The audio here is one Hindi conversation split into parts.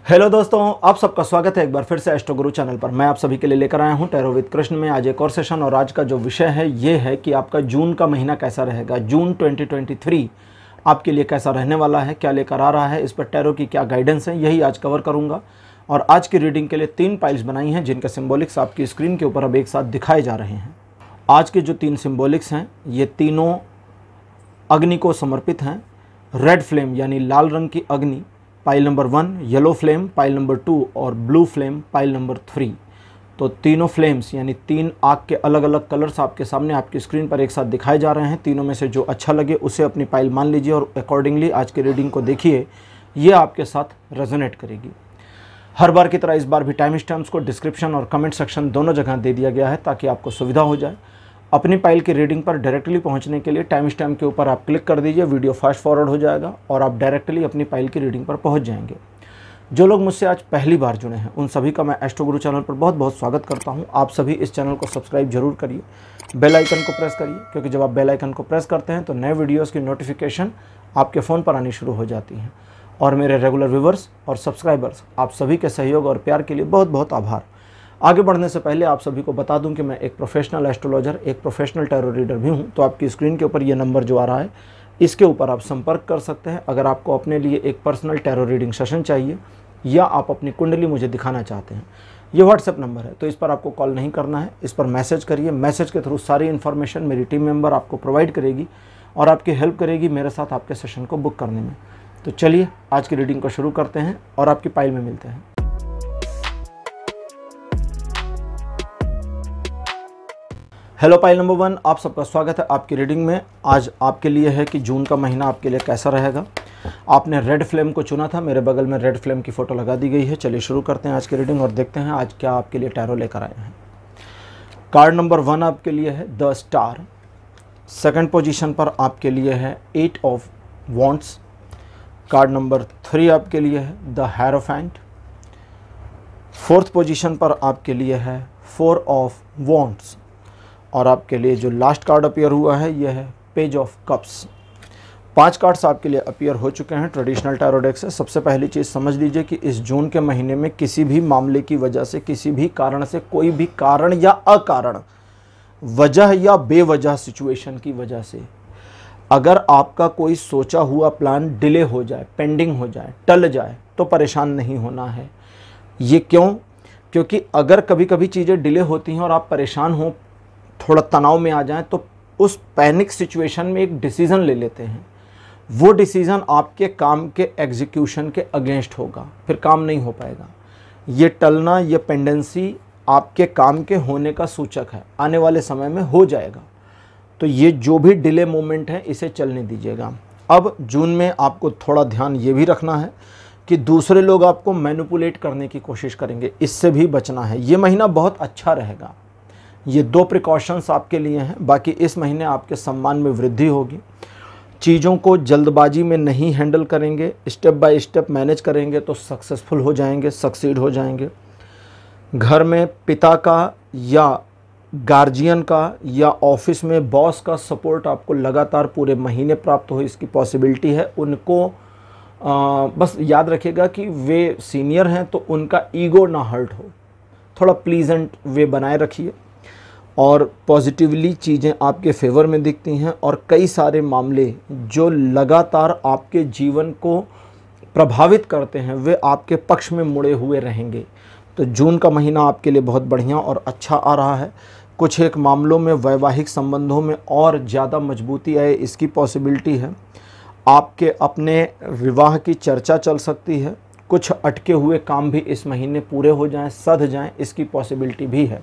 हेलो दोस्तों, आप सबका स्वागत है एक बार फिर से एस्ट्रो गुरु चैनल पर। मैं आप सभी के लिए लेकर आया हूं टैरो विद कृष्ण में आज एक और सेशन। और आज का जो विषय है ये है कि आपका जून का महीना कैसा रहेगा, जून 2023 आपके लिए कैसा रहने वाला है, क्या लेकर आ रहा है, इस पर टैरो की क्या गाइडेंस है, यही आज कवर करूँगा। और आज की रीडिंग के लिए 3 पाइल्स बनाई हैं जिनके सिम्बॉलिक्स आपकी स्क्रीन के ऊपर अब एक साथ दिखाए जा रहे हैं। आज के जो 3 सिम्बॉलिक्स हैं ये तीनों अग्नि को समर्पित हैं। रेड फ्लेम यानी लाल रंग की अग्नि pile number 1, yellow flame pile number 2 और ब्लू फ्लेम पाइल नंबर 3। तो तीनों फ्लेम्स यानी 3 आग के अलग अलग कलर्स आपके सामने आपकी स्क्रीन पर एक साथ दिखाए जा रहे हैं। तीनों में से जो अच्छा लगे उसे अपनी पाइल मान लीजिए और अकॉर्डिंगली आज की रीडिंग को देखिए, ये आपके साथ रेजोनेट करेगी। हर बार की तरह इस बार भी टाइम स्टैम्प्स को डिस्क्रिप्शन और कमेंट सेक्शन दोनों जगह दे दिया गया है ताकि आपको सुविधा हो जाए। अपनी पाइल की रीडिंग पर डायरेक्टली पहुंचने के लिए टाइम स्टैम्प के ऊपर आप क्लिक कर दीजिए, वीडियो फास्ट फॉरवर्ड हो जाएगा और आप डायरेक्टली अपनी पाइल की रीडिंग पर पहुंच जाएंगे। जो लोग मुझसे आज पहली बार जुड़े हैं उन सभी का मैं एस्ट्रो गुरु चैनल पर बहुत बहुत स्वागत करता हूं। आप सभी इस चैनल को सब्सक्राइब जरूर करिए, बेल आइकन को प्रेस करिए, क्योंकि जब आप बेल आइकन को प्रेस करते हैं तो नए वीडियोज़ की नोटिफिकेशन आपके फ़ोन पर आनी शुरू हो जाती हैं। और मेरे रेगुलर व्यूवर्स और सब्सक्राइबर्स, आप सभी के सहयोग और प्यार के लिए बहुत बहुत आभार। आगे बढ़ने से पहले आप सभी को बता दूं कि मैं एक प्रोफेशनल एस्ट्रोलॉजर, एक प्रोफेशनल टैरो रीडर भी हूं। तो आपकी स्क्रीन के ऊपर ये नंबर जो आ रहा है इसके ऊपर आप संपर्क कर सकते हैं अगर आपको अपने लिए एक पर्सनल टैरो रीडिंग सेशन चाहिए या आप अपनी कुंडली मुझे दिखाना चाहते हैं। ये व्हाट्सएप नंबर है, तो इस पर आपको कॉल नहीं करना है, इस पर मैसेज करिए। मैसेज के थ्रू सारी इन्फॉर्मेशन मेरी टीम मेंबर आपको प्रोवाइड करेगी और आपकी हेल्प करेगी मेरे साथ आपके सेशन को बुक करने में। तो चलिए आज की रीडिंग को शुरू करते हैं और आपकी पाइल में मिलते हैं। हेलो पाइल नंबर 1, आप सबका स्वागत है आपकी रीडिंग में। आज आपके लिए है कि जून का महीना आपके लिए कैसा रहेगा। आपने रेड फ्लेम को चुना था, मेरे बगल में रेड फ्लेम की फ़ोटो लगा दी गई है। चलिए शुरू करते हैं आज की रीडिंग और देखते हैं आज क्या आपके लिए टैरो लेकर आए हैं। कार्ड नंबर 1 आपके लिए है द स्टार। सेकंड पोजीशन पर आपके लिए है 8 ऑफ वॉन्ड्स। कार्ड नंबर 3 आपके लिए है द हेरोफेंट। फोर्थ पोजीशन पर आपके लिए है 4 ऑफ वॉन्ड्स। और आपके लिए जो लास्ट कार्ड अपीयर हुआ है यह है पेज ऑफ कप्स। 5 कार्ड्स आपके लिए अपीयर हो चुके हैं ट्रेडिशनल टैरो डेक से। सबसे पहली चीज़ समझ लीजिए कि इस जून के महीने में किसी भी मामले की वजह से, किसी भी कारण से, कोई भी कारण या अकारण, वजह या बेवजह सिचुएशन की वजह से अगर आपका कोई सोचा हुआ प्लान डिले हो जाए, पेंडिंग हो जाए, टल जाए तो परेशान नहीं होना है। ये क्यों? क्योंकि अगर कभी कभी चीज़ें डिले होती हैं और आप परेशान हो, थोड़ा तनाव में आ जाएं, तो उस पैनिक सिचुएशन में एक डिसीज़न ले लेते हैं। वो डिसीज़न आपके काम के एग्जीक्यूशन के अगेंस्ट होगा, फिर काम नहीं हो पाएगा। ये टलना, ये पेंडेंसी आपके काम के होने का सूचक है, आने वाले समय में हो जाएगा। तो ये जो भी डिले मोमेंट है इसे चलने दीजिएगा। अब जून में आपको थोड़ा ध्यान ये भी रखना है कि दूसरे लोग आपको मैनिपुलेट करने की कोशिश करेंगे, इससे भी बचना है। ये महीना बहुत अच्छा रहेगा। ये 2 प्रिकॉशंस आपके लिए हैं। बाकी इस महीने आपके सम्मान में वृद्धि होगी। चीज़ों को जल्दबाजी में नहीं हैंडल करेंगे, स्टेप बाय स्टेप मैनेज करेंगे तो सक्सेसफुल हो जाएंगे, सक्सीड हो जाएंगे। घर में पिता का या गार्जियन का या ऑफिस में बॉस का सपोर्ट आपको लगातार पूरे महीने प्राप्त हो, इसकी पॉसिबिलिटी है। उनको बस याद रखिएगा कि वे सीनियर हैं तो उनका ईगो ना हर्ट हो, थोड़ा प्लीजेंट वे बनाए रखिए। और पॉजिटिवली चीज़ें आपके फेवर में दिखती हैं और कई सारे मामले जो लगातार आपके जीवन को प्रभावित करते हैं वे आपके पक्ष में मुड़े हुए रहेंगे। तो जून का महीना आपके लिए बहुत बढ़िया और अच्छा आ रहा है। कुछ एक मामलों में, वैवाहिक संबंधों में और ज़्यादा मजबूती आए इसकी पॉसिबिलिटी है। आपके अपने विवाह की चर्चा चल सकती है। कुछ अटके हुए काम भी इस महीने पूरे हो जाएं, सध जाएं, इसकी पॉसिबिलिटी भी है।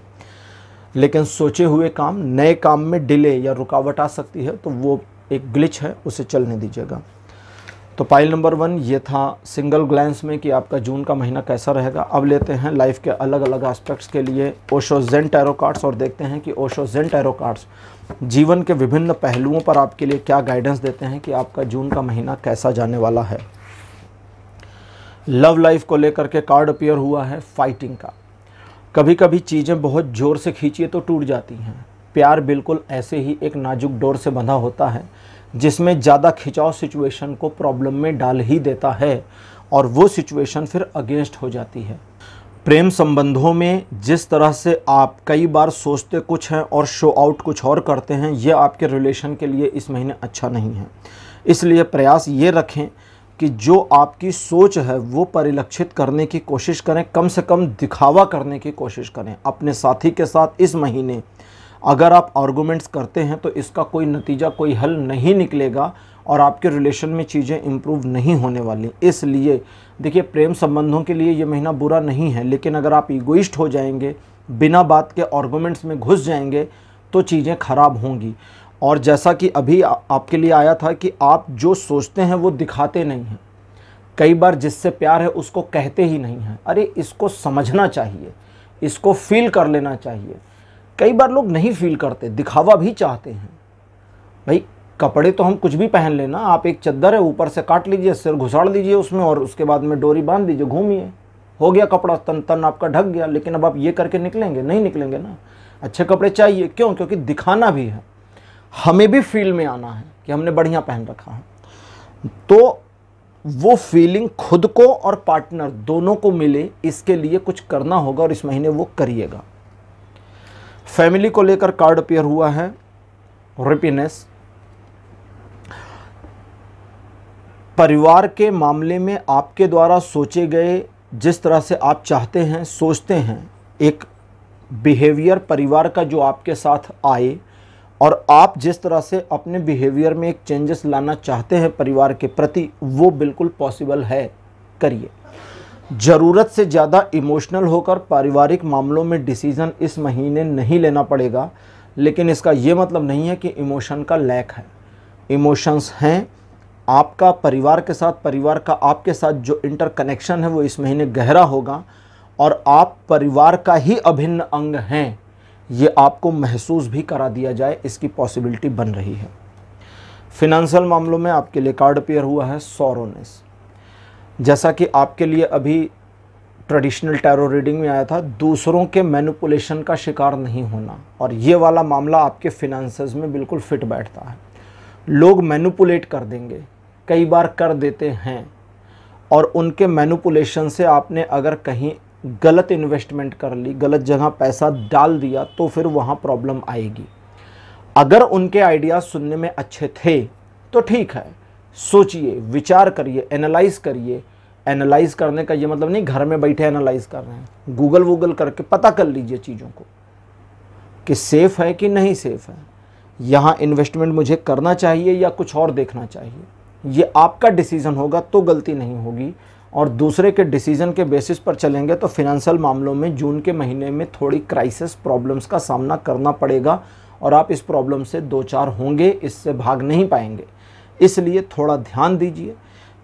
लेकिन सोचे हुए काम, नए काम में डिले या रुकावट आ सकती है, तो वो एक ग्लिच है, उसे चलने दीजिएगा। तो पाइल नंबर 1 ये था सिंगल ग्लैंस में कि आपका जून का महीना कैसा रहेगा। अब लेते हैं लाइफ के अलग अलग एस्पेक्ट्स के लिए ओशो ज़ेन टैरो कार्ड्स और देखते हैं कि ओशो ज़ेन टैरो कार्ड्स जीवन के विभिन्न पहलुओं पर आपके लिए क्या गाइडेंस देते हैं कि आपका जून का महीना कैसा जाने वाला है। लव लाइफ को लेकर के कार्ड अपीयर हुआ है फाइटिंग का। कभी कभी चीज़ें बहुत ज़ोर से खींचिए तो टूट जाती हैं। प्यार बिल्कुल ऐसे ही एक नाजुक डोर से बंधा होता है जिसमें ज़्यादा खिंचाव सिचुएशन को प्रॉब्लम में डाल ही देता है। और वो सिचुएशन फिर अगेंस्ट हो जाती है। प्रेम संबंधों में जिस तरह से आप कई बार सोचते कुछ हैं और शो आउट कुछ और करते हैं, ये आपके रिलेशन के लिए इस महीने अच्छा नहीं है। इसलिए प्रयास ये रखें कि जो आपकी सोच है वो परिलक्षित करने की कोशिश करें, कम से कम दिखावा करने की कोशिश करें। अपने साथी के साथ इस महीने अगर आप आर्गूमेंट्स करते हैं तो इसका कोई नतीजा, कोई हल नहीं निकलेगा और आपके रिलेशन में चीज़ें इम्प्रूव नहीं होने वाली। इसलिए देखिए, प्रेम संबंधों के लिए ये महीना बुरा नहीं है, लेकिन अगर आप ईगोइस्ट हो जाएंगे, बिना बात के आर्गूमेंट्स में घुस जाएंगे तो चीज़ें खराब होंगी। और जैसा कि अभी आपके लिए आया था कि आप जो सोचते हैं वो दिखाते नहीं हैं। कई बार जिससे प्यार है उसको कहते ही नहीं हैं। अरे इसको समझना चाहिए, इसको फील कर लेना चाहिए। कई बार लोग नहीं फील करते, दिखावा भी चाहते हैं। भाई कपड़े तो हम कुछ भी पहन लेना, आप एक चद्दर है ऊपर से काट लीजिए, सिर घुसाड़ दीजिए उसमें और उसके बाद में डोरी बांध दीजिए, घूमिए, हो गया कपड़ा, तन तन आपका ढक गया। लेकिन अब आप ये करके निकलेंगे? नहीं निकलेंगे ना। अच्छे कपड़े चाहिए, क्यों? क्योंकि दिखाना भी है, हमें भी फील में आना है कि हमने बढ़िया पहन रखा है। तो वो फीलिंग खुद को और पार्टनर दोनों को मिले, इसके लिए कुछ करना होगा और इस महीने वो करिएगा। फैमिली को लेकर कार्ड अपीयर हुआ है हैप्पीनेस। परिवार के मामले में आपके द्वारा सोचे गए, जिस तरह से आप चाहते हैं, सोचते हैं, एक बिहेवियर परिवार का जो आपके साथ आए और आप जिस तरह से अपने बिहेवियर में एक चेंजेस लाना चाहते हैं परिवार के प्रति, वो बिल्कुल पॉसिबल है, करिए। ज़रूरत से ज़्यादा इमोशनल होकर पारिवारिक मामलों में डिसीज़न इस महीने नहीं लेना पड़ेगा, लेकिन इसका ये मतलब नहीं है कि इमोशन का लैक है। इमोशंस हैं। आपका परिवार के साथ, परिवार का आपके साथ जो इंटरकनेक्शन है वो इस महीने गहरा होगा और आप परिवार का ही अभिन्न अंग हैं, ये आपको महसूस भी करा दिया जाए, इसकी पॉसिबिलिटी बन रही है। फिनेंशियल मामलों में आपके लिए कार्ड अपीयर हुआ है सॉरोनेस। जैसा कि आपके लिए अभी ट्रेडिशनल टैरो रीडिंग में आया था, दूसरों के मैनिपुलेशन का शिकार नहीं होना, और ये वाला मामला आपके फिनेंसेस में बिल्कुल फिट बैठता है। लोग मैनिपुलेट कर देंगे, कई बार कर देते हैं, और उनके मैनिपुलेशन से आपने अगर कहीं गलत इन्वेस्टमेंट कर ली, गलत जगह पैसा डाल दिया, तो फिर वहाँ प्रॉब्लम आएगी। अगर उनके आइडियाज़ सुनने में अच्छे थे तो ठीक है, सोचिए, विचार करिए, एनालाइज करिए। एनालाइज करने का ये मतलब नहीं घर में बैठे एनालाइज कर रहे हैं, गूगल करके पता कर लीजिए चीज़ों को कि सेफ़ है कि नहीं सेफ़ है, यहाँ इन्वेस्टमेंट मुझे करना चाहिए या कुछ और देखना चाहिए। ये आपका डिसीज़न होगा तो गलती नहीं होगी, और दूसरे के डिसीज़न के बेसिस पर चलेंगे तो फिनेंशियल मामलों में जून के महीने में थोड़ी क्राइसिस प्रॉब्लम्स का सामना करना पड़ेगा और आप इस प्रॉब्लम से दो चार होंगे, इससे भाग नहीं पाएंगे। इसलिए थोड़ा ध्यान दीजिए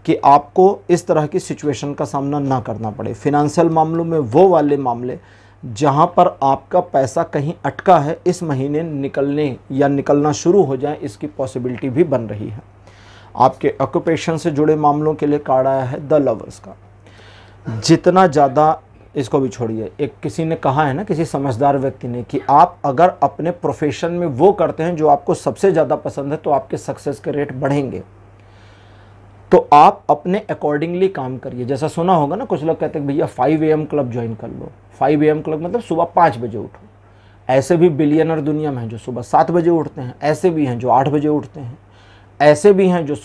कि आपको इस तरह की सिचुएशन का सामना ना करना पड़े। फिनेंशियल मामलों में वो वाले मामले जहाँ पर आपका पैसा कहीं अटका है, इस महीने निकलने या निकलना शुरू हो जाए, इसकी पॉसिबिलिटी भी बन रही है। आपके ऑक्यूपेशन से जुड़े मामलों के लिए कार्ड आया है द लवर्स का। जितना ज़्यादा, इसको भी छोड़िए, एक किसी ने कहा है ना, किसी समझदार व्यक्ति ने, कि आप अगर अपने प्रोफेशन में वो करते हैं जो आपको सबसे ज़्यादा पसंद है तो आपके सक्सेस के रेट बढ़ेंगे। तो आप अपने अकॉर्डिंगली काम करिए। जैसा सुना होगा ना, कुछ लोग कहते हैं भैया 5 AM क्लब ज्वाइन कर लो। 5 AM क्लब मतलब सुबह 5 बजे उठो। ऐसे भी बिलियनर दुनिया में हैं जो सुबह 7 बजे उठते हैं, ऐसे भी हैं जो 8 बजे उठते हैं, ऐसे भी हैं जो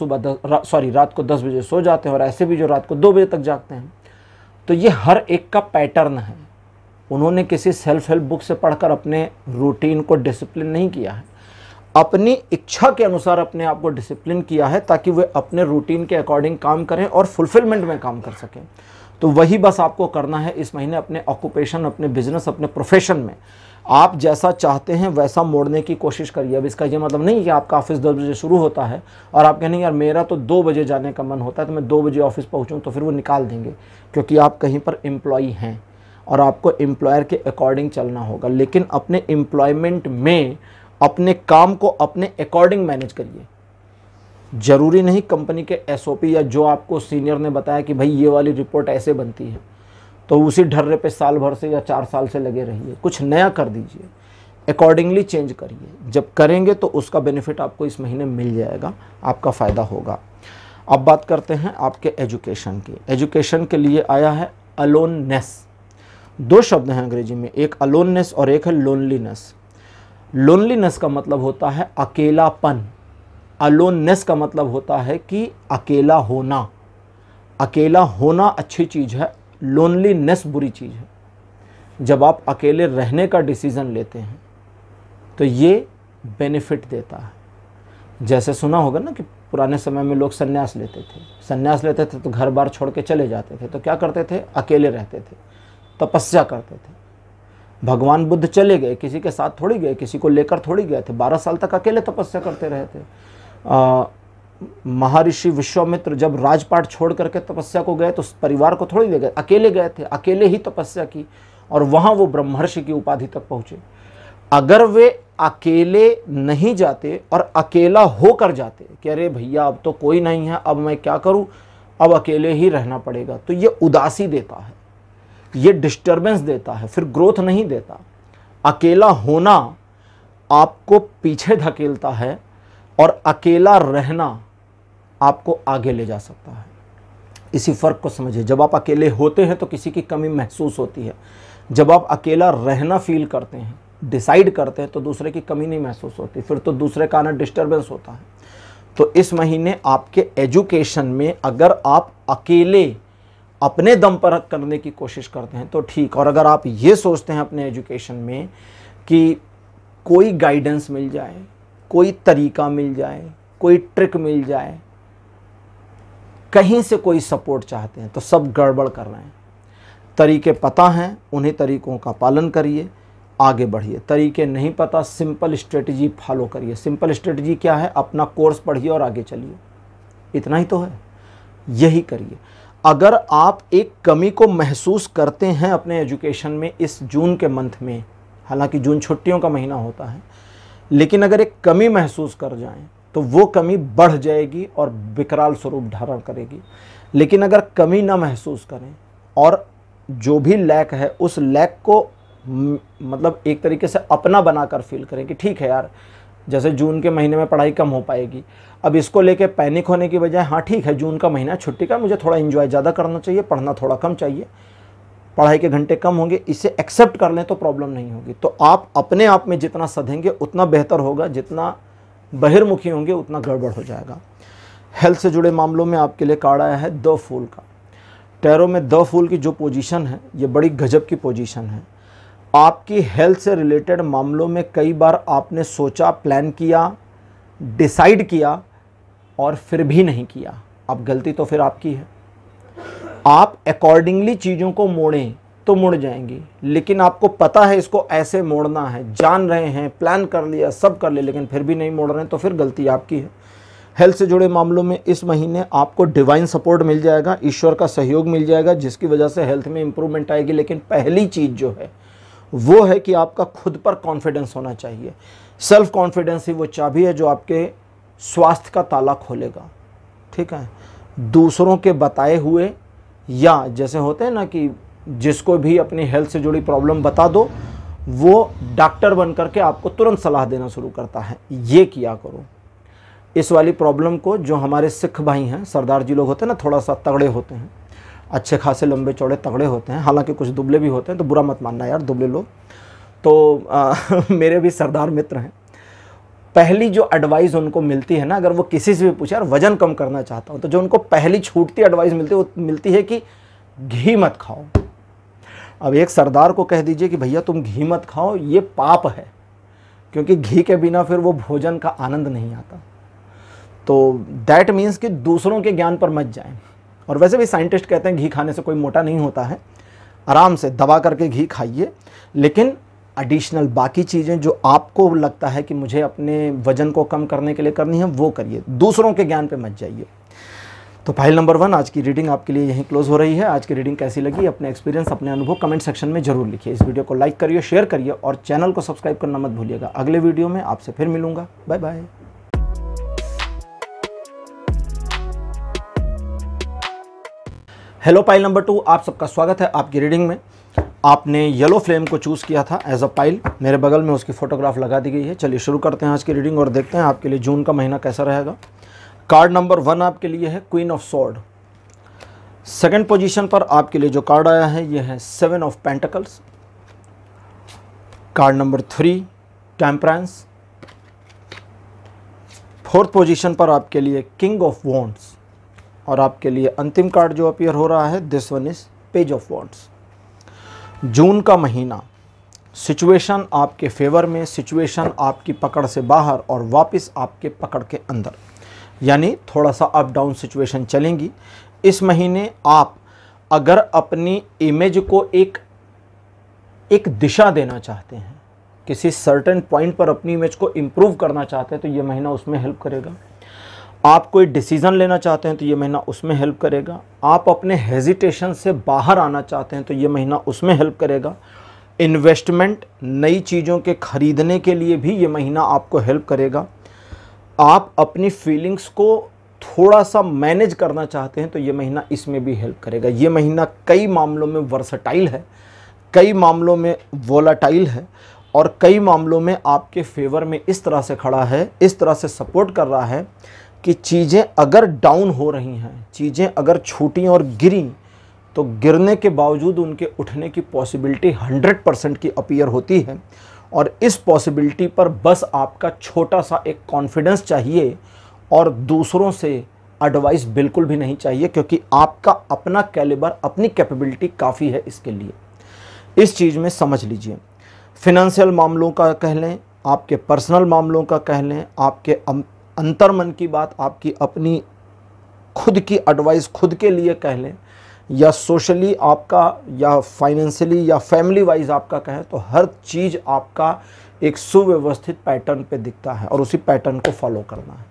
रात को 10 बजे सो जाते हैं, और ऐसे भी जो रात को 2 बजे तक जागते हैं। तो ये हर एक का पैटर्न है। उन्होंने किसी सेल्फ हेल्प बुक से पढ़कर अपने रूटीन को डिसिप्लिन नहीं किया है, अपनी इच्छा के अनुसार अपने आप को डिसिप्लिन किया है, ताकि वे अपने रूटीन के अकॉर्डिंग काम करें और फुलफिलमेंट में काम कर सकें। तो वही बस आपको करना है इस महीने, अपने ऑक्यूपेशन, अपने बिजनेस, अपने प्रोफेशन में आप जैसा चाहते हैं वैसा मोड़ने की कोशिश करिए। अब इसका ये मतलब नहीं कि आपका ऑफिस 10 बजे शुरू होता है और आप कहें यार मेरा तो 2 बजे जाने का मन होता है तो मैं 2 बजे ऑफिस पहुंचूं, तो फिर वो निकाल देंगे, क्योंकि आप कहीं पर एम्प्लॉई हैं और आपको एम्प्लॉयर के अकॉर्डिंग चलना होगा। लेकिन अपने एम्प्लॉयमेंट में अपने काम को अपने अकॉर्डिंग मैनेज करिए। ज़रूरी नहीं कंपनी के SOP या जो आपको सीनियर ने बताया कि भाई ये वाली रिपोर्ट ऐसे बनती है तो उसी ढर्रे पे साल भर से या 4 साल से लगे रहिए। कुछ नया कर दीजिए, अकॉर्डिंगली चेंज करिए। जब करेंगे तो उसका बेनिफिट आपको इस महीने मिल जाएगा, आपका फ़ायदा होगा। अब बात करते हैं आपके एजुकेशन की। एजुकेशन के लिए आया है अलोननेस। दो शब्द हैं अंग्रेजी में, एक अलोननेस और एक है लोनलीनेस। लोनलीनेस का मतलब होता है अकेलापन, अलोननेस का मतलब होता है कि अकेला होना। अकेला होना अच्छी चीज़ है, लोनलीनेस बुरी चीज़ है। जब आप अकेले रहने का डिसीज़न लेते हैं तो ये बेनिफिट देता है। जैसे सुना होगा ना कि पुराने समय में लोग संन्यास लेते थे। संन्यास लेते थे तो घर बार छोड़ के चले जाते थे, तो क्या करते थे, अकेले रहते थे, तपस्या करते थे। भगवान बुद्ध चले गए, किसी के साथ थोड़ी गए, किसी को लेकर थोड़ी गए थे, 12 साल तक अकेले तपस्या करते रहे थे। महर्षि विश्वामित्र जब राजपाट छोड़ करके तपस्या को गए तो परिवार को थोड़ी ले गए, अकेले गए थे, अकेले ही तपस्या की और वहाँ वो ब्रह्मर्षि की उपाधि तक पहुँचे। अगर वे अकेले नहीं जाते और अकेला होकर जाते कि अरे भैया अब तो कोई नहीं है, अब मैं क्या करूं, अब अकेले ही रहना पड़ेगा, तो ये उदासी देता है, ये डिस्टर्बेंस देता है, फिर ग्रोथ नहीं देता। अकेला होना आपको पीछे धकेलता है और अकेला रहना आपको आगे ले जा सकता है। इसी फ़र्क को समझिए। जब आप अकेले होते हैं तो किसी की कमी महसूस होती है, जब आप अकेला रहना फील करते हैं, डिसाइड करते हैं, तो दूसरे की कमी नहीं महसूस होती, फिर तो दूसरे का आना डिस्टर्बेंस होता है। तो इस महीने आपके एजुकेशन में अगर आप अकेले अपने दम पर करने की कोशिश करते हैं तो ठीक, और अगर आप ये सोचते हैं अपने एजुकेशन में कि कोई गाइडेंस मिल जाए, कोई तरीका मिल जाए, कोई ट्रिक मिल जाए, कहीं से कोई सपोर्ट चाहते हैं, तो सब गड़बड़ कर रहे हैं। तरीके पता हैं, उन्हीं तरीकों का पालन करिए, आगे बढ़िए। तरीके नहीं पता, सिंपल स्ट्रेटजी फॉलो करिए। सिंपल स्ट्रेटजी क्या है, अपना कोर्स पढ़िए और आगे चलिए, इतना ही तो है, यही करिए। अगर आप एक कमी को महसूस करते हैं अपने एजुकेशन में इस जून के मंथ में, हालांकि जून छुट्टियों का महीना होता है, लेकिन अगर एक कमी महसूस कर जाएं तो वो कमी बढ़ जाएगी और विकराल स्वरूप धारण करेगी। लेकिन अगर कमी ना महसूस करें और जो भी लैक है उस लैक को मतलब एक तरीके से अपना बनाकर फील करें कि ठीक है यार, जैसे जून के महीने में पढ़ाई कम हो पाएगी, अब इसको लेके पैनिक होने की बजाय हाँ ठीक है जून का महीना छुट्टी का, मुझे थोड़ा एंजॉय ज़्यादा करना चाहिए, पढ़ना थोड़ा कम चाहिए, पढ़ाई के घंटे कम होंगे, इसे एक्सेप्ट कर लें तो प्रॉब्लम नहीं होगी। तो आप अपने आप में जितना सधेंगे उतना बेहतर होगा, जितना बहिर्मुखी होंगे उतना गड़बड़ हो जाएगा। हेल्थ से जुड़े मामलों में आपके लिए कार्ड आया है द फूल का। टैरो में द फूल की जो पोजीशन है ये बड़ी गजब की पोजीशन है। आपकी हेल्थ से रिलेटेड मामलों में कई बार आपने सोचा, प्लान किया, डिसाइड किया और फिर भी नहीं किया। अब गलती तो फिर आपकी है। आप अकॉर्डिंगली चीज़ों को मोड़ें तो मुड़ जाएंगी, लेकिन आपको पता है इसको ऐसे मोड़ना है, जान रहे हैं, प्लान कर लिया, सब कर लिया, लेकिन फिर भी नहीं मोड़ रहे हैं, तो फिर गलती आपकी है। हेल्थ से जुड़े मामलों में इस महीने आपको डिवाइन सपोर्ट मिल जाएगा, ईश्वर का सहयोग मिल जाएगा, जिसकी वजह से हेल्थ में इंप्रूवमेंट आएगी। लेकिन पहली चीज़ जो है वो है कि आपका खुद पर कॉन्फिडेंस होना चाहिए। सेल्फ कॉन्फिडेंस ही वो चाबी है जो आपके स्वास्थ्य का ताला खोलेगा। ठीक है, दूसरों के बताए हुए, या जैसे होते हैं ना कि जिसको भी अपनी हेल्थ से जुड़ी प्रॉब्लम बता दो वो डॉक्टर बन करके आपको तुरंत सलाह देना शुरू करता है, ये किया करो। इस वाली प्रॉब्लम को जो हमारे सिख भाई हैं, सरदार जी लोग होते हैं ना, थोड़ा सा तगड़े होते हैं, अच्छे खासे लंबे चौड़े तगड़े होते हैं, हालांकि कुछ दुबले भी होते हैं, तो बुरा मत मानना यार दुबले लोग, तो मेरे भी सरदार मित्र हैं। पहली जो एडवाइस उनको मिलती है ना, अगर वो किसी से भी पूछे यार वज़न कम करना चाहता हूँ, तो जो उनको पहली छूटती एडवाइस मिलती है वो मिलती है कि घी मत खाओ। अब एक सरदार को कह दीजिए कि भैया तुम घी मत खाओ, ये पाप है, क्योंकि घी के बिना फिर वो भोजन का आनंद नहीं आता। तो दैट मीन्स कि दूसरों के ज्ञान पर मत जाएं। और वैसे भी साइंटिस्ट कहते हैं घी खाने से कोई मोटा नहीं होता है, आराम से दबा करके घी खाइए, लेकिन एडिशनल बाकी चीज़ें जो आपको लगता है कि मुझे अपने वजन को कम करने के लिए करनी है वो करिए, दूसरों के ज्ञान पे मत जाइए। तो फाइल नंबर 1 आज की रीडिंग आपके लिए यहीं क्लोज हो रही है। आज की रीडिंग कैसी लगी, अपने एक्सपीरियंस, अपने अनुभव कमेंट सेक्शन में जरूर लिखिए। इस वीडियो को लाइक करिए, शेयर करिए और चैनल को सब्सक्राइब करना मत भूलिएगा। अगले वीडियो में आपसे फिर मिलूंगा। Bye bye. Hello pile number 2, आप सबका स्वागत है आपकी रीडिंग में। आपने येलो फ्लेम को चूज़ किया था एज अ पाइल, मेरे बगल में उसकी फोटोग्राफ लगा दी गई है। चलिए शुरू करते हैं आज की रीडिंग और देखते हैं आपके लिए जून का महीना कैसा रहेगा। कार्ड नंबर 1 आपके लिए है queen of sword. Second position पर आपके लिए जो कार्ड आया है यह है 7 of pentacles. Card number 3 temperance. Fourth position पर आपके लिए किंग ऑफ वॉन्ड्स। और आपके लिए अंतिम कार्ड जो अपीयर हो रहा है this one is page of wands. June का महीना सिचुएशन आपके फेवर में, सिचुएशन आपकी पकड़ से बाहर और वापस आपके पकड़ के अंदर, यानी थोड़ा सा अप डाउन सिचुएशन चलेंगी। इस महीने आप अगर अपनी इमेज को एक दिशा देना चाहते हैं, किसी सर्टेन पॉइंट पर अपनी इमेज को इम्प्रूव करना चाहते हैं तो ये महीना उसमें हेल्प करेगा। आप कोई डिसीज़न लेना चाहते हैं तो ये महीना उसमें हेल्प करेगा। आप अपने हेजिटेशन से बाहर आना चाहते हैं तो ये महीना उसमें हेल्प करेगा। इन्वेस्टमेंट, नई चीज़ों के खरीदने के लिए भी ये महीना आपको हेल्प करेगा। आप अपनी फीलिंग्स को थोड़ा सा मैनेज करना चाहते हैं तो ये महीना इसमें भी हेल्प करेगा। ये महीना कई मामलों में वर्सटाइल है, कई मामलों में वोलाटाइल है और कई मामलों में आपके फेवर में इस तरह से खड़ा है, इस तरह से सपोर्ट कर रहा है कि चीज़ें अगर डाउन हो रही हैं, चीज़ें अगर छूटी और गिरी तो गिरने के बावजूद उनके उठने की पॉसिबिलिटी 100% की अपीयर होती है। और इस पॉसिबिलिटी पर बस आपका छोटा सा एक कॉन्फिडेंस चाहिए और दूसरों से एडवाइस बिल्कुल भी नहीं चाहिए, क्योंकि आपका अपना कैलिबर, अपनी कैपेबिलिटी काफ़ी है इसके लिए। इस चीज़ में समझ लीजिए, फिनेंशियल मामलों का कह लें, आपके पर्सनल मामलों का कह लें, आपके अंतर्मन की बात, आपकी अपनी खुद की एडवाइस खुद के लिए कह लें, या सोशली आपका, या फाइनेंशियली या फैमिली वाइज आपका कहें, तो हर चीज़ आपका एक सुव्यवस्थित पैटर्न पे दिखता है और उसी पैटर्न को फॉलो करना है।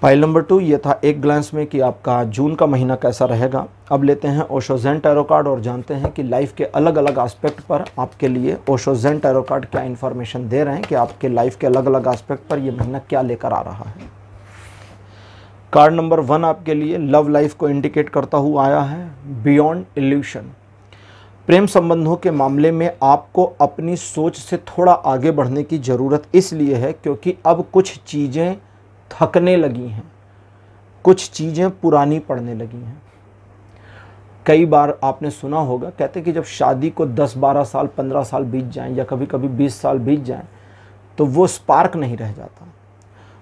पाइल नंबर 2 ये था एक ग्लांस में कि आपका जून का महीना कैसा रहेगा। अब लेते हैं ओशो ज़ेन टैरो कार्ड और जानते हैं कि लाइफ के अलग अलग एस्पेक्ट पर आपके लिए ओशो ज़ेन टैरो कार्ड क्या इन्फॉर्मेशन दे रहे हैं कि आपके लाइफ के अलग अलग एस्पेक्ट पर ये महीना क्या लेकर आ रहा है। कार्ड नंबर 1 आपके लिए लव लाइफ को इंडिकेट करता हुआ आया है बियॉन्ड इल्यूशन। प्रेम संबंधों के मामले में आपको अपनी सोच से थोड़ा आगे बढ़ने की ज़रूरत इसलिए है क्योंकि अब कुछ चीज़ें थकने लगी हैं, कुछ चीज़ें पुरानी पड़ने लगी हैं। कई बार आपने सुना होगा, कहते कि जब शादी को 10-12 साल 15 साल बीत जाएं या कभी कभी 20 साल बीत जाएं तो वो स्पार्क नहीं रह जाता।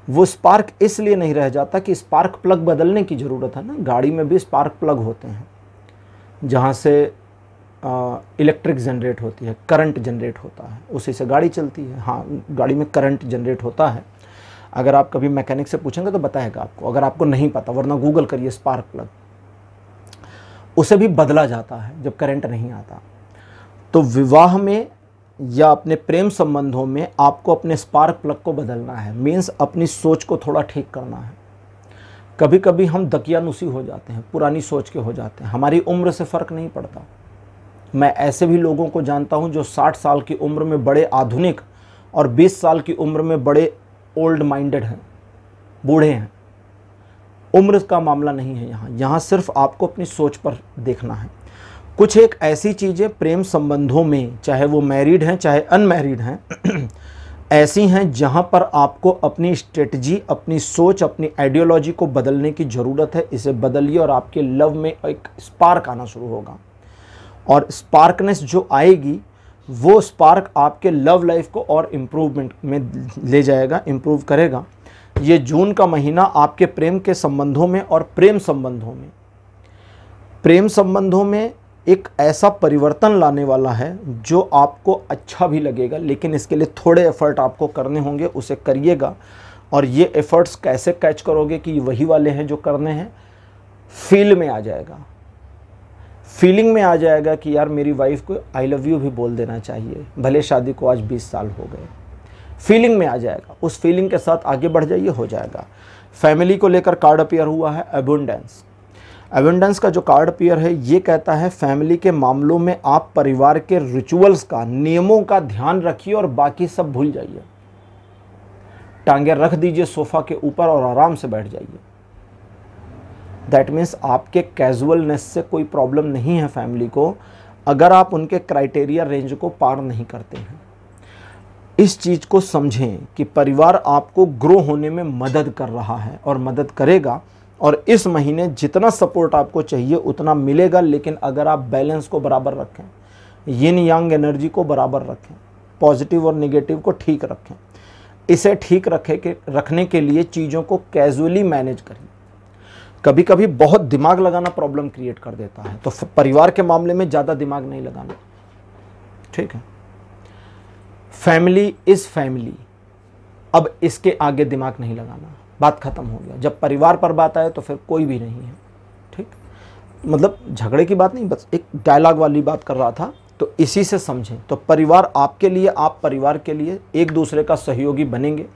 वो स्पार्क इसलिए नहीं रह जाता कि स्पार्क प्लग बदलने की ज़रूरत है ना। गाड़ी में भी स्पार्क प्लग होते हैं जहाँ से इलेक्ट्रिक जनरेट होती है, करंट जनरेट होता है, उसी से गाड़ी चलती है। हाँ, गाड़ी में करंट जनरेट होता है। अगर आप कभी मैकेनिक से पूछेंगे तो बताएगा आपको, अगर आपको नहीं पता, वरना गूगल करिए स्पार्क प्लग। उसे भी बदला जाता है जब करंट नहीं आता। तो विवाह में या अपने प्रेम संबंधों में आपको अपने स्पार्क प्लग को बदलना है, मीन्स अपनी सोच को थोड़ा ठीक करना है। कभी कभी हम दकियानुसी हो जाते हैं, पुरानी सोच के हो जाते हैं, हमारी उम्र से फ़र्क नहीं पड़ता। मैं ऐसे भी लोगों को जानता हूं जो 60 साल की उम्र में बड़े आधुनिक और 20 साल की उम्र में बड़े ओल्ड माइंडेड हैं, बूढ़े हैं। उम्र का मामला नहीं है यहाँ सिर्फ आपको अपनी सोच पर देखना है। कुछ एक ऐसी चीज़ें प्रेम संबंधों में, चाहे वो मैरिड हैं चाहे अनमैरिड हैं, ऐसी हैं जहाँ पर आपको अपनी स्ट्रेटजी, अपनी सोच, अपनी आइडियोलॉजी को बदलने की ज़रूरत है। इसे बदलिए और आपके लव में एक स्पार्क आना शुरू होगा। और स्पार्कनेस जो आएगी वो स्पार्क आपके लव लाइफ को और इम्प्रूवमेंट में ले जाएगा, इम्प्रूव करेगा। ये जून का महीना आपके प्रेम के संबंधों में और प्रेम संबंधों में एक ऐसा परिवर्तन लाने वाला है जो आपको अच्छा भी लगेगा, लेकिन इसके लिए थोड़े एफर्ट आपको करने होंगे, उसे करिएगा। और ये एफर्ट्स कैसे कैच करोगे कि वही वाले हैं जो करने हैं, फील में आ जाएगा, फीलिंग में आ जाएगा कि यार मेरी वाइफ को आई लव यू भी बोल देना चाहिए, भले शादी को आज 20 साल हो गए। फीलिंग में आ जाएगा, उस फीलिंग के साथ आगे बढ़ जाइए, हो जाएगा। फैमिली को लेकर कार्ड अपीयर हुआ है अबंडेंस। अबंडेंस का जो कार्ड अपीयर है ये कहता है फैमिली के मामलों में आप परिवार के रिचुअल्स का, नियमों का ध्यान रखिए और बाकी सब भूल जाइए। टांगे रख दीजिए सोफा के ऊपर और आराम से बैठ जाइए। दैट मीन्स आपके कैजुअलनेस से कोई प्रॉब्लम नहीं है फैमिली को, अगर आप उनके क्राइटेरिया रेंज को पार नहीं करते हैं। इस चीज़ को समझें कि परिवार आपको ग्रो होने में मदद कर रहा है और मदद करेगा, और इस महीने जितना सपोर्ट आपको चाहिए उतना मिलेगा। लेकिन अगर आप बैलेंस को बराबर रखें, यिन यांग एनर्जी को बराबर रखें, पॉजिटिव और नेगेटिव को ठीक रखें, इसे ठीक रखने के लिए चीज़ों को कैजुअली मैनेज करिए। कभी कभी बहुत दिमाग लगाना प्रॉब्लम क्रिएट कर देता है, तो परिवार के मामले में ज़्यादा दिमाग नहीं लगाना, ठीक है। फैमिली इज़ फैमिली, अब इसके आगे दिमाग नहीं लगाना, बात खत्म हो गया। जब परिवार पर बात आए तो फिर कोई भी नहीं है, ठीक। मतलब झगड़े की बात नहीं, बस एक डायलॉग वाली बात कर रहा था, तो इसी से समझें। तो परिवार आपके लिए, आप परिवार के लिए एक दूसरे का सहयोगी बनेंगे,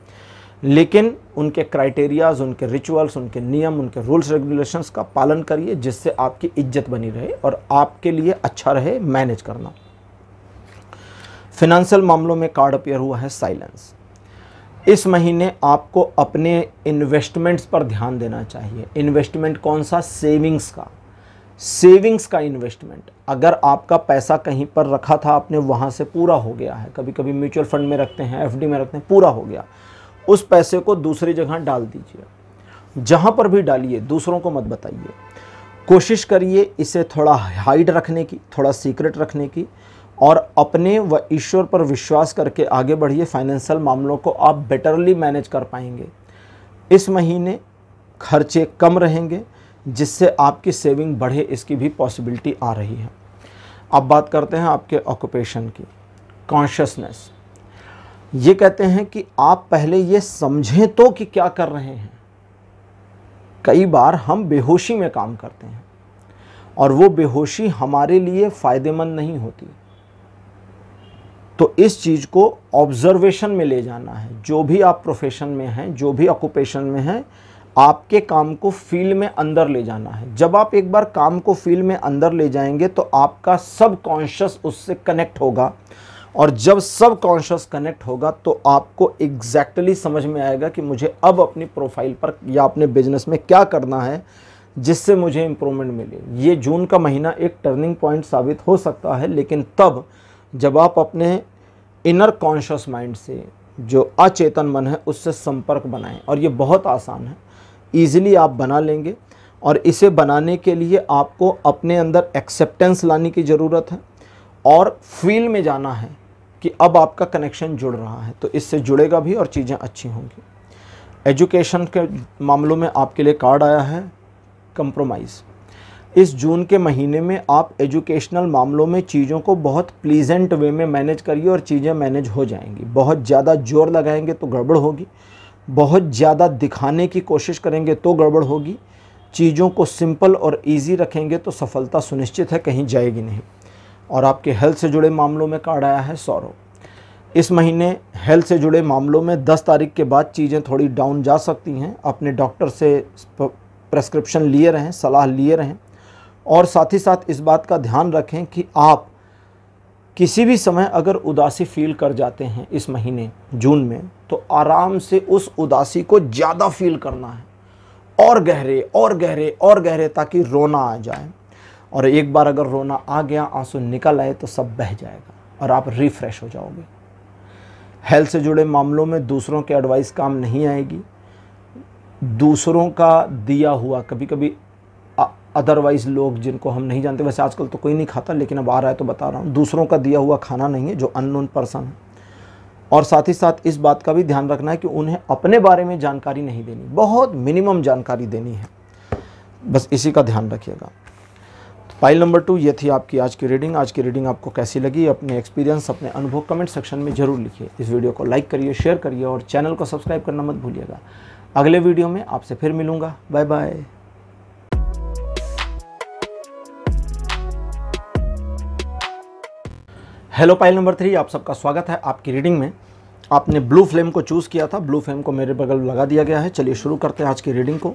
लेकिन उनके क्राइटेरियाज, उनके रिचुअल्स, उनके नियम, उनके रूल्स रेगुलेशंस का पालन करिए, जिससे आपकी इज्जत बनी रहे और आपके लिए अच्छा रहे मैनेज करना। फाइनेंशियल मामलों में कार्ड अपीयर हुआ है साइलेंस। इस महीने आपको अपने इन्वेस्टमेंट्स पर ध्यान देना चाहिए। इन्वेस्टमेंट कौन सा? सेविंग्स का इन्वेस्टमेंट। अगर आपका पैसा कहीं पर रखा था आपने, वहाँ से पूरा हो गया है, कभी कभी म्यूचुअल फंड में रखते हैं, एफडी में रखते हैं, पूरा हो गया, उस पैसे को दूसरी जगह डाल दीजिए। जहाँ पर भी डालिए दूसरों को मत बताइए, कोशिश करिए इसे थोड़ा हाइड रखने की, थोड़ा सीक्रेट रखने की, और अपने व ईश्वर पर विश्वास करके आगे बढ़िए। फाइनेंशियल मामलों को आप बेटरली मैनेज कर पाएंगे। इस महीने खर्चे कम रहेंगे, जिससे आपकी सेविंग बढ़े, इसकी भी पॉसिबिलिटी आ रही है। अब बात करते हैं आपके ऑक्यूपेशन की। कॉन्शियसनेस, ये कहते हैं कि आप पहले ये समझें तो कि क्या कर रहे हैं। कई बार हम बेहोशी में काम करते हैं और वो बेहोशी हमारे लिए फ़ायदेमंद नहीं होती, तो इस चीज़ को ऑब्जर्वेशन में ले जाना है। जो भी आप प्रोफेशन में हैं, जो भी ऑक्यूपेशन में हैं, आपके काम को फील्ड में अंदर ले जाना है। जब आप एक बार काम को फील्ड में अंदर ले जाएंगे तो आपका सब कॉन्शियस उससे कनेक्ट होगा, और जब सब कॉन्शियस कनेक्ट होगा तो आपको एग्जैक्टली समझ में आएगा कि मुझे अब अपनी प्रोफाइल पर या अपने बिजनेस में क्या करना है जिससे मुझे इम्प्रूवमेंट मिले। ये जून का महीना एक टर्निंग पॉइंट साबित हो सकता है, लेकिन तब जब आप अपने इनर कॉन्शियस माइंड से, जो अचेतन मन है, उससे संपर्क बनाएं। और ये बहुत आसान है, ईजिली आप बना लेंगे। और इसे बनाने के लिए आपको अपने अंदर एक्सेप्टेंस लाने की ज़रूरत है और फील में जाना है कि अब आपका कनेक्शन जुड़ रहा है, तो इससे जुड़ेगा भी और चीज़ें अच्छी होंगी। एजुकेशन के मामलों में आपके लिए कार्ड आया है कंप्रोमाइज़। इस जून के महीने में आप एजुकेशनल मामलों में चीज़ों को बहुत प्लीजेंट वे में मैनेज करिए और चीज़ें मैनेज हो जाएंगी। बहुत ज़्यादा जोर लगाएंगे तो गड़बड़ होगी, बहुत ज़्यादा दिखाने की कोशिश करेंगे तो गड़बड़ होगी। चीज़ों को सिंपल और इजी रखेंगे तो सफलता सुनिश्चित है, कहीं जाएगी नहीं। और आपके हेल्थ से जुड़े मामलों में कार्ड आया है सौरव। इस महीने हेल्थ से जुड़े मामलों में 10 तारीख के बाद चीज़ें थोड़ी डाउन जा सकती हैं। अपने डॉक्टर से प्रेस्क्रिप्शन लिए रहें, सलाह लिए रहें, और साथ ही साथ इस बात का ध्यान रखें कि आप किसी भी समय अगर उदासी फील कर जाते हैं इस महीने जून में, तो आराम से उस उदासी को ज़्यादा फील करना है, और गहरे और गहरे और गहरे, ताकि रोना आ जाए। और एक बार अगर रोना आ गया, आंसू निकल आए, तो सब बह जाएगा और आप रिफ़्रेश हो जाओगे। हेल्थ से जुड़े मामलों में दूसरों के एडवाइस काम नहीं आएगी। दूसरों का दिया हुआ, कभी कभी अदरवाइज़ लोग जिनको हम नहीं जानते, वैसे आजकल तो कोई नहीं खाता, लेकिन अब आ रहा है तो बता रहा हूँ, दूसरों का दिया हुआ खाना नहीं है जो अननोन पर्सन है। और साथ ही साथ इस बात का भी ध्यान रखना है कि उन्हें अपने बारे में जानकारी नहीं देनी, बहुत मिनिमम जानकारी देनी है, बस इसी का ध्यान रखिएगा। तो पाइल नंबर 2 ये थी आपकी आज की रीडिंग। आज की रीडिंग आपको कैसी लगी? अपने एक्सपीरियंस, अपने अनुभव कमेंट सेक्शन में ज़रूर लिखिए। इस वीडियो को लाइक करिए, शेयर करिए और चैनल को सब्सक्राइब करना मत भूलिएगा। अगले वीडियो में आपसे फिर मिलूँगा। Bye bye. Hello pile number 3, आप सबका स्वागत है आपकी रीडिंग में। आपने ब्लू फ्लेम को चूज़ किया था, ब्लू फ्लेम को मेरे बगल लगा दिया गया है। चलिए शुरू करते हैं आज की रीडिंग को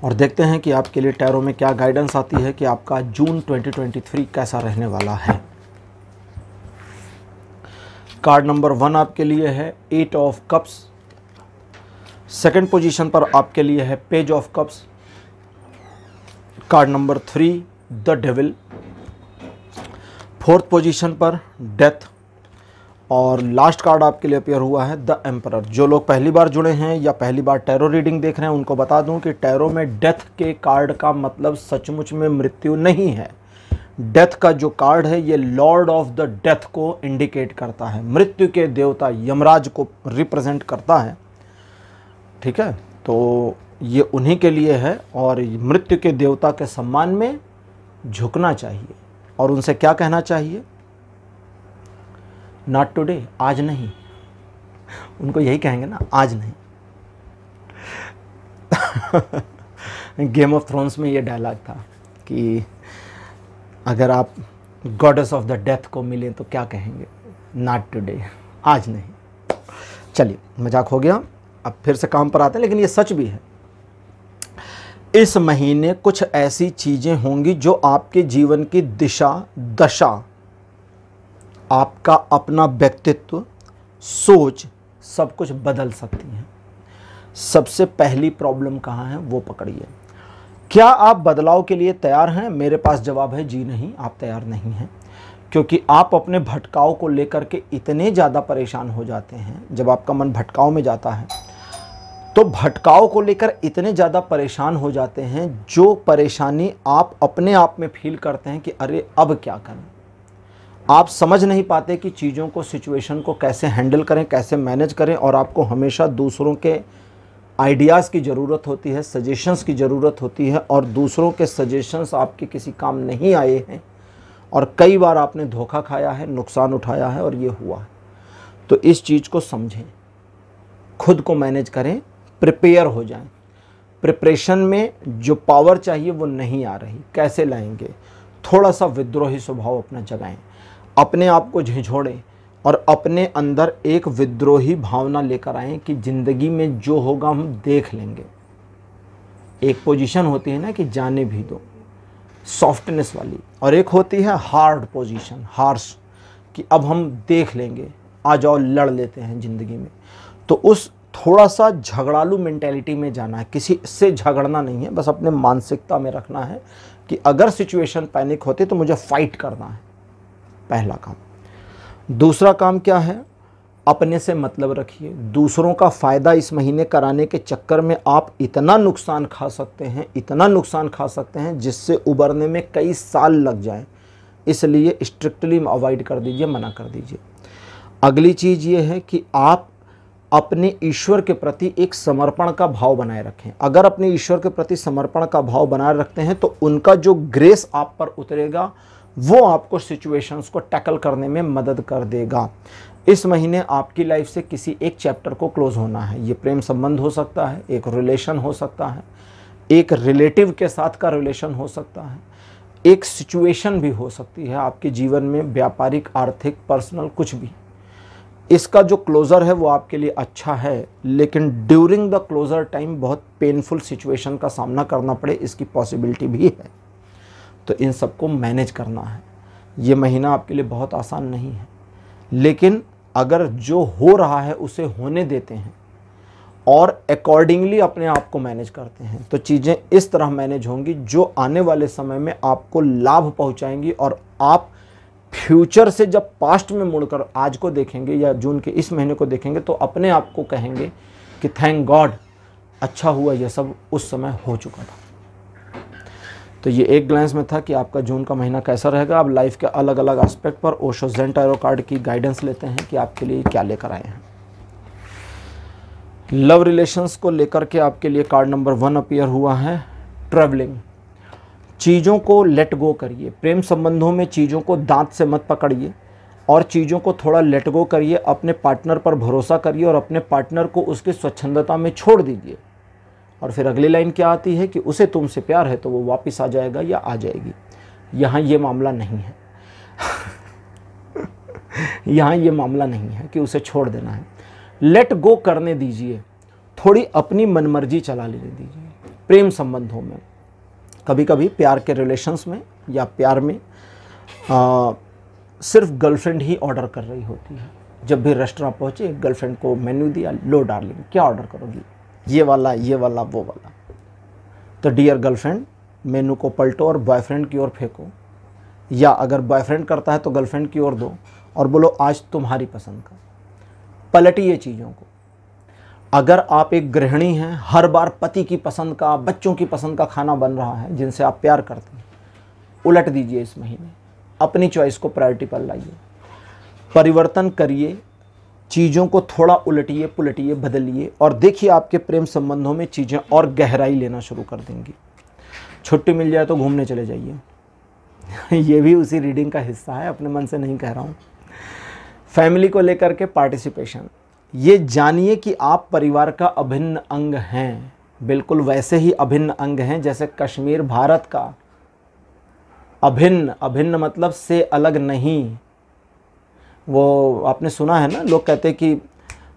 और देखते हैं कि आपके लिए टैरो में क्या गाइडेंस आती है कि आपका जून 2023 कैसा रहने वाला है। कार्ड नंबर 1 आपके लिए है 8 ऑफ कप्स। सेकंड पोजीशन पर आपके लिए है page of cups. Card number 3 the devil. Fourth position पर डेथ। और लास्ट कार्ड आपके लिए अपेयर हुआ है द एम्परर। जो लोग पहली बार जुड़े हैं या पहली बार टैरो रीडिंग देख रहे हैं उनको बता दूं कि टैरो में डेथ के कार्ड का मतलब सचमुच में मृत्यु नहीं है। डेथ का जो कार्ड है ये लॉर्ड ऑफ द डेथ को इंडिकेट करता है, मृत्यु के देवता यमराज को रिप्रेजेंट करता है। ठीक है, तो ये उन्हीं के लिए है और मृत्यु के देवता के सम्मान में झुकना चाहिए और उनसे क्या कहना चाहिए, नॉट टुडे, आज नहीं। उनको यही कहेंगे ना, आज नहीं। गेम ऑफ थ्रोन्स में ये डायलॉग था कि अगर आप गॉडेस ऑफ द डेथ को मिले तो क्या कहेंगे, नॉट टुडे, आज नहीं। चलिए मजाक हो गया, अब फिर से काम पर आते हैं, लेकिन ये सच भी है। इस महीने कुछ ऐसी चीजें होंगी जो आपके जीवन की दिशा दशा, आपका अपना व्यक्तित्व, सोच, सब कुछ बदल सकती हैं। सबसे पहली प्रॉब्लम कहाँ है वो पकड़िए। क्या आप बदलाव के लिए तैयार हैं? मेरे पास जवाब है जी नहीं, आप तैयार नहीं हैं, क्योंकि आप अपने भटकाव को लेकर के इतने ज़्यादा परेशान हो जाते हैं। जब आपका मन भटकाव में जाता है तो भटकाव को लेकर इतने ज़्यादा परेशान हो जाते हैं, जो परेशानी आप अपने आप में फील करते हैं कि अरे अब क्या करें। आप समझ नहीं पाते कि चीज़ों को, सिचुएशन को कैसे हैंडल करें, कैसे मैनेज करें, और आपको हमेशा दूसरों के आइडियाज़ की ज़रूरत होती है, सजेशंस की ज़रूरत होती है, और दूसरों के सजेशंस आपके किसी काम नहीं आए हैं और कई बार आपने धोखा खाया है, नुकसान उठाया है और ये हुआ है। तो इस चीज़ को समझें, खुद को मैनेज करें, प्रिपेयर हो जाएं। प्रिपरेशन में जो पावर चाहिए वो नहीं आ रही, कैसे लाएंगे? थोड़ा सा विद्रोही स्वभाव अपना जगाएं, अपने आप को झिझोड़ें और अपने अंदर एक विद्रोही भावना लेकर आएं कि ज़िंदगी में जो होगा हम देख लेंगे। एक पोजीशन होती है ना कि जाने भी दो, सॉफ्टनेस वाली, और एक होती है हार्ड पोजीशन, हार्श, कि अब हम देख लेंगे, आ जाओ लड़ लेते हैं ज़िंदगी में। तो उस थोड़ा सा झगड़ालू मेंटेलिटी में जाना है, किसी से झगड़ना नहीं है, बस अपने मानसिकता में रखना है कि अगर सिचुएशन पैनिक होती तो मुझे फाइट करना है, पहला काम। दूसरा काम क्या है? अपने से मतलब रखिए। दूसरों का फ़ायदा इस महीने कराने के चक्कर में आप इतना नुकसान खा सकते हैं, इतना नुकसान खा सकते हैं जिससे उबरने में कई साल लग जाएं। इसलिए स्ट्रिक्टली अवॉइड कर दीजिए, मना कर दीजिए। अगली चीज़ ये है कि आप अपने ईश्वर के प्रति एक समर्पण का भाव बनाए रखें। अगर अपने ईश्वर के प्रति समर्पण का भाव बनाए रखते हैं तो उनका जो ग्रेस आप पर उतरेगा वो आपको सिचुएशंस को टैकल करने में मदद कर देगा। इस महीने आपकी लाइफ से किसी एक चैप्टर को क्लोज होना है। ये प्रेम संबंध हो सकता है, एक रिलेशन हो सकता है, एक रिलेटिव के साथ का रिलेशन हो सकता है, एक सिचुएशन भी हो सकती है आपके जीवन में, व्यापारिक, आर्थिक, पर्सनल, कुछ भी। इसका जो क्लोज़र है वो आपके लिए अच्छा है, लेकिन ड्यूरिंग द क्लोज़र टाइम बहुत पेनफुल सिचुएशन का सामना करना पड़े, इसकी पॉसिबिलिटी भी है। तो इन सबको मैनेज करना है। ये महीना आपके लिए बहुत आसान नहीं है, लेकिन अगर जो हो रहा है उसे होने देते हैं और अकॉर्डिंगली अपने आप को मैनेज करते हैं तो चीज़ें इस तरह मैनेज होंगी जो आने वाले समय में आपको लाभ पहुंचाएंगी। और आप फ्यूचर से जब पास्ट में मुड़कर आज को देखेंगे या जून के इस महीने को देखेंगे तो अपने आप को कहेंगे कि थैंक गॉड, अच्छा हुआ ये सब उस समय हो चुका था। तो ये एक ग्लैंस में था कि आपका जून का महीना कैसा रहेगा। अब लाइफ के अलग अलग एस्पेक्ट पर ओशो ज़ेन टैरो कार्ड की गाइडेंस लेते हैं कि आपके लिए क्या लेकर आए हैं। लव रिलेशंस को लेकर के आपके लिए कार्ड नंबर 1 अपीयर हुआ है ट्रैवलिंग। चीज़ों को लेट गो करिए। प्रेम संबंधों में चीज़ों को दांत से मत पकड़िए और चीज़ों को थोड़ा लेट गो करिए। अपने पार्टनर पर भरोसा करिए और अपने पार्टनर को उसकी स्वच्छंदता में छोड़ दीजिए। और फिर अगली लाइन क्या आती है कि उसे तुमसे प्यार है तो वो वापस आ जाएगा या आ जाएगी। यहाँ ये मामला नहीं है। यहाँ ये मामला नहीं है कि उसे छोड़ देना है। लेट गो करने दीजिए, थोड़ी अपनी मनमर्जी चला लेने दीजिए। प्रेम संबंधों में कभी कभी प्यार के रिलेशंस में या प्यार में सिर्फ गर्लफ्रेंड ही ऑर्डर कर रही होती है। जब भी रेस्टोरेंट पहुँचे गर्लफ्रेंड को मेन्यू दिया, लो डार्लिंग क्या ऑर्डर करोगी, ये वाला, ये वाला, वो वाला। तो डियर गर्लफ्रेंड, मेनू को पलटो और बॉयफ्रेंड की ओर फेंको, या अगर बॉयफ्रेंड करता है तो गर्लफ्रेंड की ओर दो और बोलो आज तुम्हारी पसंद का। पलटिए चीज़ों को। अगर आप एक गृहिणी हैं, हर बार पति की पसंद का, बच्चों की पसंद का खाना बन रहा है जिनसे आप प्यार करते हैं, उलट दीजिए इस महीने। अपनी चॉइस को प्रायोरिटी पर लाइए, परिवर्तन करिए, चीज़ों को थोड़ा उलटिए पुलटिए बदलिए और देखिए आपके प्रेम संबंधों में चीज़ें और गहराई लेना शुरू कर देंगी। छुट्टी मिल जाए तो घूमने चले जाइए ये भी उसी रीडिंग का हिस्सा है, अपने मन से नहीं कह रहा हूँ। फैमिली को लेकर के पार्टिसिपेशन, ये जानिए कि आप परिवार का अभिन्न अंग हैं, बिल्कुल वैसे ही अभिन्न अंग हैं जैसे कश्मीर भारत का अभिन्न। अभिन्न मतलब से अलग नहीं। वो आपने सुना है ना, लोग कहते कि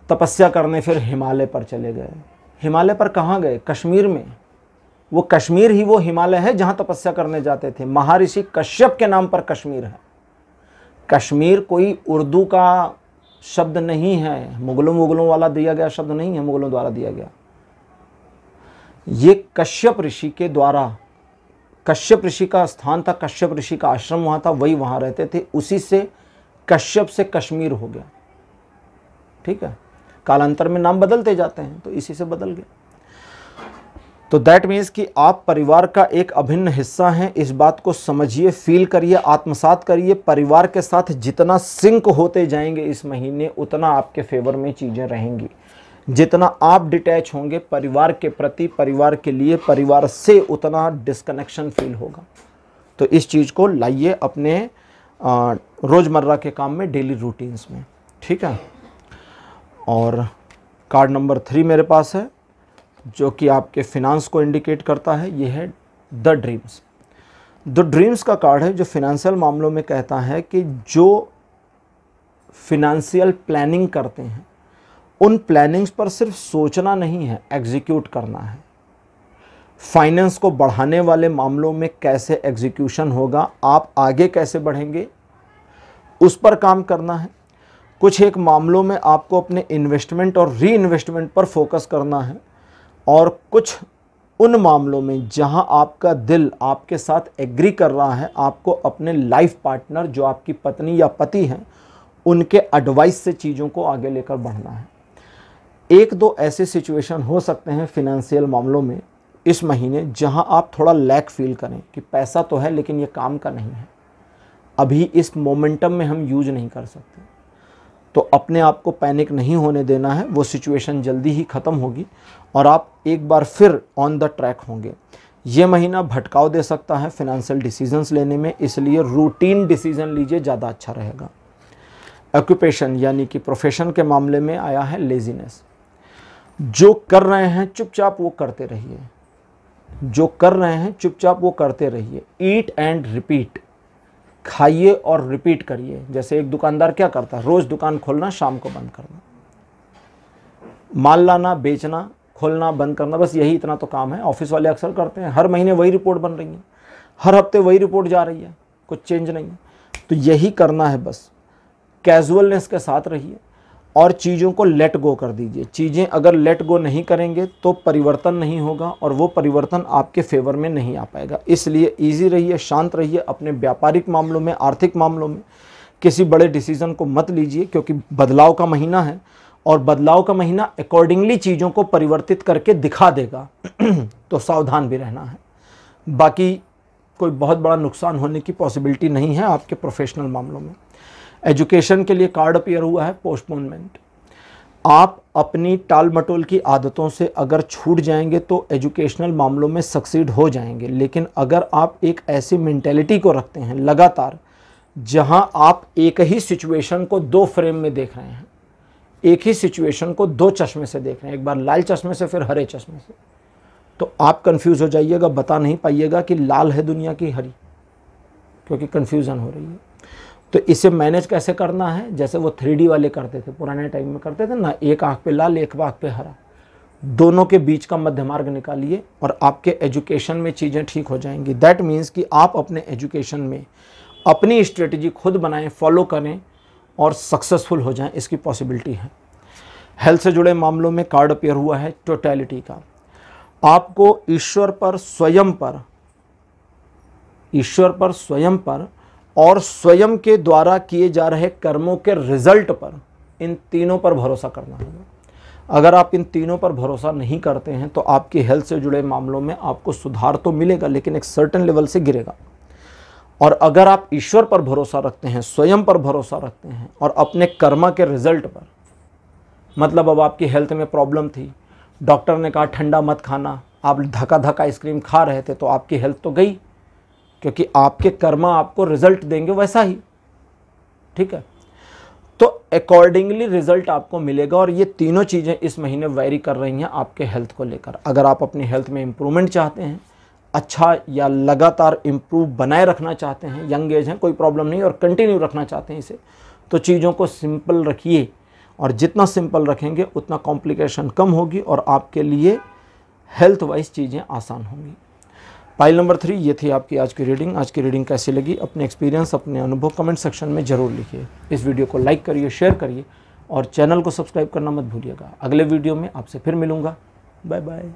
तपस्या करने फिर हिमालय पर चले गए। हिमालय पर कहाँ गए? कश्मीर में। वो कश्मीर ही वो हिमालय है जहाँ तपस्या करने जाते थे। महर्षि कश्यप के नाम पर कश्मीर है। कश्मीर कोई उर्दू का शब्द नहीं है, मुगलों वाला दिया गया शब्द नहीं है, मुगलों द्वारा दिया गया। ये कश्यप ऋषि के द्वारा, कश्यप ऋषि का स्थान था, कश्यप ऋषि का आश्रम वहाँ था, वही वहाँ रहते थे। उसी से कश्यप से कश्मीर हो गया। ठीक है, कालांतर में नाम बदलते जाते हैं, तो इसी से बदल गया। तो दैट मीन्स कि आप परिवार का एक अभिन्न हिस्सा हैं। इस बात को समझिए, फील करिए, आत्मसात करिए। परिवार के साथ जितना सिंक होते जाएंगे इस महीने, उतना आपके फेवर में चीज़ें रहेंगी। जितना आप डिटैच होंगे परिवार के प्रति, परिवार के लिए, परिवार से, उतना डिस्कनेक्शन फील होगा। तो इस चीज़ को लाइए अपने रोज़मर्रा के काम में, डेली रूटीन्स में। ठीक है। और कार्ड नंबर 3 मेरे पास है जो कि आपके फिनांस को इंडिकेट करता है। ये है द ड्रीम्स। द ड्रीम्स का कार्ड है जो फिनेंशियल मामलों में कहता है कि जो फिनेंशियल प्लानिंग करते हैं उन प्लानिंग्स पर सिर्फ सोचना नहीं है, एग्जीक्यूट करना है। फाइनेंस को बढ़ाने वाले मामलों में कैसे एग्जीक्यूशन होगा, आप आगे कैसे बढ़ेंगे, उस पर काम करना है। कुछ एक मामलों में आपको अपने इन्वेस्टमेंट और री इन्वेस्टमेंट पर फोकस करना है, और कुछ उन मामलों में जहां आपका दिल आपके साथ एग्री कर रहा है, आपको अपने लाइफ पार्टनर जो आपकी पत्नी या पति हैं उनके एडवाइस से चीज़ों को आगे लेकर बढ़ना है। एक दो ऐसे सिचुएशन हो सकते हैं फिनेंशियल मामलों में इस महीने जहां आप थोड़ा लैक फील करें कि पैसा तो है लेकिन ये काम का नहीं है, अभी इस मोमेंटम में हम यूज नहीं कर सकते। तो अपने आप को पैनिक नहीं होने देना है, वो सिचुएशन जल्दी ही ख़त्म होगी और आप एक बार फिर ऑन द ट्रैक होंगे। ये महीना भटकाव दे सकता है फिनेंशियल डिसीजंस लेने में, इसलिए रूटीन डिसीजन लीजिए, ज़्यादा अच्छा रहेगा। ऑक्यूपेशन यानी कि प्रोफेशन के मामले में आया है लेजीनेस। जो कर रहे हैं चुपचाप वो करते रहिए, जो कर रहे हैं चुपचाप वो करते रहिए। ईट एंड रिपीट, खाइए और रिपीट करिए। जैसे एक दुकानदार क्या करता है, रोज़ दुकान खोलना, शाम को बंद करना, माल लाना, बेचना, खोलना, बंद करना, बस यही इतना तो काम है। ऑफिस वाले अक्सर करते हैं, हर महीने वही रिपोर्ट बन रही है, हर हफ्ते वही रिपोर्ट जा रही है, कुछ चेंज नहीं है। तो यही करना है, बस कैजुअलनेस के साथ रहिए और चीज़ों को लेट गो कर दीजिए। चीज़ें अगर लेट गो नहीं करेंगे तो परिवर्तन नहीं होगा और वो परिवर्तन आपके फेवर में नहीं आ पाएगा। इसलिए ईजी रहिए, शांत रहिए। अपने व्यापारिक मामलों में, आर्थिक मामलों में किसी बड़े डिसीजन को मत लीजिए, क्योंकि बदलाव का महीना है और बदलाव का महीना अकॉर्डिंगली चीज़ों को परिवर्तित करके दिखा देगा तो सावधान भी रहना है। बाकी कोई बहुत बड़ा नुकसान होने की पॉसिबिलिटी नहीं है आपके प्रोफेशनल मामलों में। एजुकेशन के लिए कार्ड अपीयर हुआ है पोस्टपोनमेंट। आप अपनी टाल मटोल की आदतों से अगर छूट जाएंगे तो एजुकेशनल मामलों में सक्सीड हो जाएंगे, लेकिन अगर आप एक ऐसी मेंटेलिटी को रखते हैं लगातार जहां आप एक ही सिचुएशन को दो फ्रेम में देख रहे हैं, एक ही सिचुएशन को दो चश्मे से देख रहे हैं, एक बार लाल चश्मे से फिर हरे चश्मे से, तो आप कंफ्यूज हो जाइएगा, बता नहीं पाइएगा कि लाल है दुनिया की हरी, क्योंकि कंफ्यूजन हो रही है। तो इसे मैनेज कैसे करना है, जैसे वो 3D वाले करते थे, पुराने टाइम में करते थे ना, एक आँख पे लाल एक आँख पे हरा, दोनों के बीच का मध्य मार्ग निकालिए और आपके एजुकेशन में चीज़ें ठीक हो जाएंगी। दैट मीन्स कि आप अपने एजुकेशन में अपनी स्ट्रेटजी खुद बनाएं, फॉलो करें और सक्सेसफुल हो जाएं, इसकी पॉसिबिलिटी है। हेल्थ से जुड़े मामलों में कार्ड अपीयर हुआ है टोटलिटी का। आपको ईश्वर पर स्वयं पर और स्वयं के द्वारा किए जा रहे कर्मों के रिजल्ट पर, इन तीनों पर भरोसा करना होगा। अगर आप इन तीनों पर भरोसा नहीं करते हैं तो आपकी हेल्थ से जुड़े मामलों में आपको सुधार तो मिलेगा, लेकिन एक सर्टेन लेवल से गिरेगा। और अगर आप ईश्वर पर भरोसा रखते हैं, स्वयं पर भरोसा रखते हैं और अपने कर्मा के रिजल्ट पर, मतलब अब आपकी हेल्थ में प्रॉब्लम थी, डॉक्टर ने कहा ठंडा मत खाना, आप धक्का धक्का आइसक्रीम खा रहे थे, तो आपकी हेल्थ तो गई, क्योंकि आपके कर्मा आपको रिजल्ट देंगे वैसा ही। ठीक है, तो अकॉर्डिंगली रिजल्ट आपको मिलेगा। और ये तीनों चीज़ें इस महीने वैरी कर रही हैं आपके हेल्थ को लेकर। अगर आप अपनी हेल्थ में इम्प्रूवमेंट चाहते हैं, अच्छा या लगातार इम्प्रूव बनाए रखना चाहते हैं, यंग एज हैं कोई प्रॉब्लम नहीं, और कंटिन्यू रखना चाहते हैं इसे, तो चीज़ों को सिंपल रखिए। और जितना सिंपल रखेंगे उतना कॉम्प्लिकेशन कम होगी और आपके लिए हेल्थ वाइज चीज़ें आसान होंगी। पाइल नंबर 3, ये थी आपकी आज की रीडिंग। आज की रीडिंग कैसी लगी, अपने एक्सपीरियंस, अपने अनुभव कमेंट सेक्शन में ज़रूर लिखिए। इस वीडियो को लाइक करिए, शेयर करिए और चैनल को सब्सक्राइब करना मत भूलिएगा। अगले वीडियो में आपसे फिर मिलूँगा। Bye bye.